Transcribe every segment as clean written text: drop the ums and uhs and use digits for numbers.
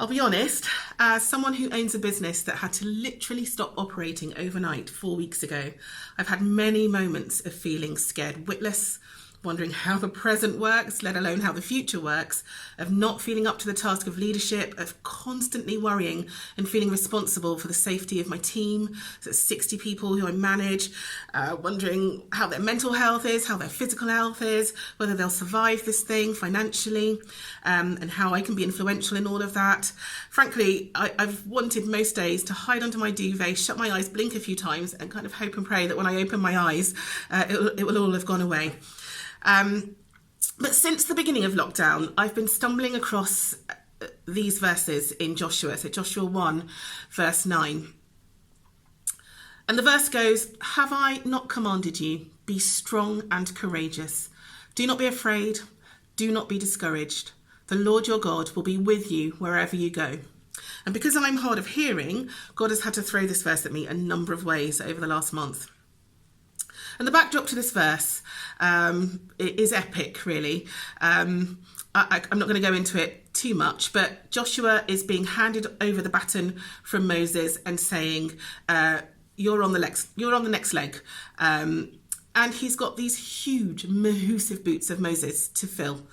I'll be honest, as someone who owns a business that had to literally stop operating overnight 4 weeks ago, I've had many moments of feeling scared witless, wondering how the present works, let alone how the future works, of not feeling up to the task of leadership, of constantly worrying and feeling responsible for the safety of my team, so 60 people who I manage, wondering how their mental health is, how their physical health is, whether they'll survive this thing financially, and how I can be influential in all of that. Frankly, I've wanted most days to hide under my duvet, shut my eyes, blink a few times, and kind of hope and pray that when I open my eyes, it will all have gone away. But since the beginning of lockdown, I've been stumbling across these verses in Joshua. So Joshua 1, verse 9. And the verse goes, "Have I not commanded you? Be strong and courageous. Do not be afraid. Do not be discouraged. The Lord your God will be with you wherever you go." And because I'm hard of hearing, God has had to throw this verse at me a number of ways over the last month. And the backdrop to this verse is epic, really. I'm not going to go into it too much, but Joshua is being handed over the baton from Moses and saying, "You're on the next leg," and he's got these huge, massive boots of Moses to fill.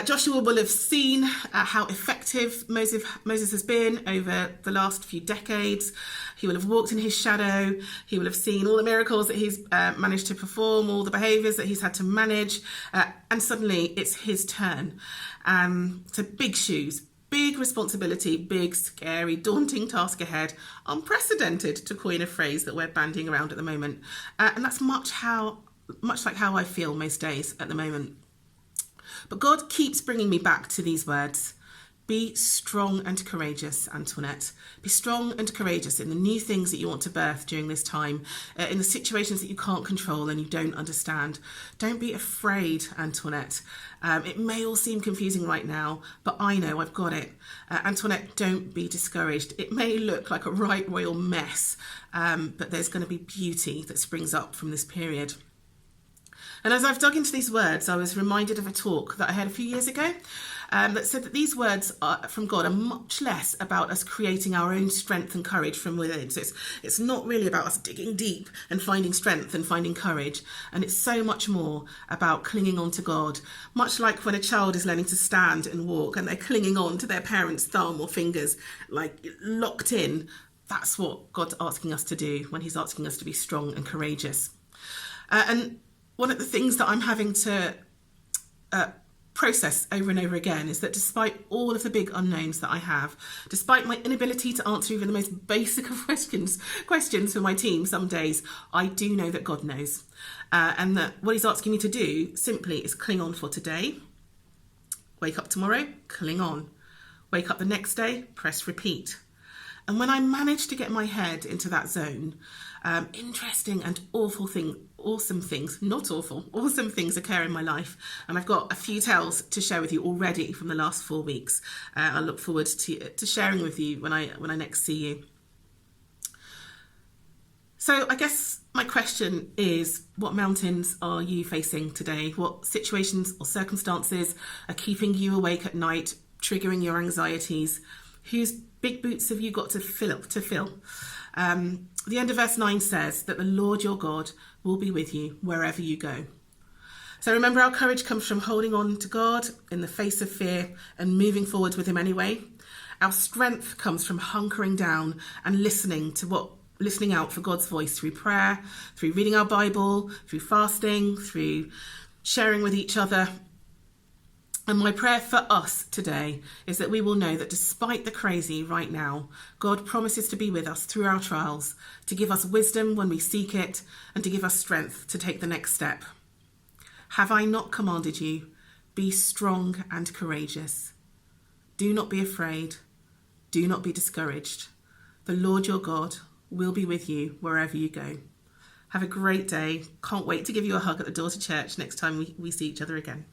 Joshua will have seen how effective Moses has been over the last few decades. He will have walked in his shadow. He will have seen all the miracles that he's managed to perform, all the behaviours that he's had to manage. And suddenly it's his turn. So big shoes, big responsibility, big, scary, daunting task ahead. Unprecedented, to coin a phrase that we're bandying around at the moment. And that's much like how I feel most days at the moment. But God keeps bringing me back to these words. Be strong and courageous, Antoinette. Be strong and courageous in the new things that you want to birth during this time, in the situations that you can't control and you don't understand. Don't be afraid, Antoinette. It may all seem confusing right now, but I know I've got it. Antoinette, don't be discouraged. It may look like a right royal mess, but there's going to be beauty that springs up from this period. And as I've dug into these words, I was reminded of a talk that I had a few years ago that said that these words from God are much less about us creating our own strength and courage from within. So it's not really about us digging deep and finding strength and finding courage. And it's so much more about clinging on to God, much like when a child is learning to stand and walk and they're clinging on to their parents' thumb or fingers, like locked in. That's what God's asking us to do when he's asking us to be strong and courageous. And one of the things that I'm having to process over and over again is that despite all of the big unknowns that I have, despite my inability to answer even the most basic of questions for my team some days, I do know that God knows. And that what he's asking me to do simply is cling on for today. Wake up tomorrow, cling on. Wake up the next day, press repeat. And when I manage to get my head into that zone, interesting and awesome things occur in my life. And I've got a few tales to share with you already from the last 4 weeks. I look forward to sharing with you when I next see you. So I guess my question is, what mountains are you facing today? What situations or circumstances are keeping you awake at night, triggering your anxieties? Whose big boots have you got to fill? The end of verse 9 says that the Lord your God will be with you wherever you go. So remember, our courage comes from holding on to God in the face of fear and moving forward with him anyway. Our strength comes from hunkering down and listening out for God's voice through prayer, through reading our Bible, through fasting, through sharing with each other. And my prayer for us today is that we will know that despite the crazy right now, God promises to be with us through our trials, to give us wisdom when we seek it, and to give us strength to take the next step. Have I not commanded you? Be strong and courageous. Do not be afraid. Do not be discouraged. The Lord your God will be with you wherever you go. Have a great day. Can't wait to give you a hug at the door to church next time we see each other again.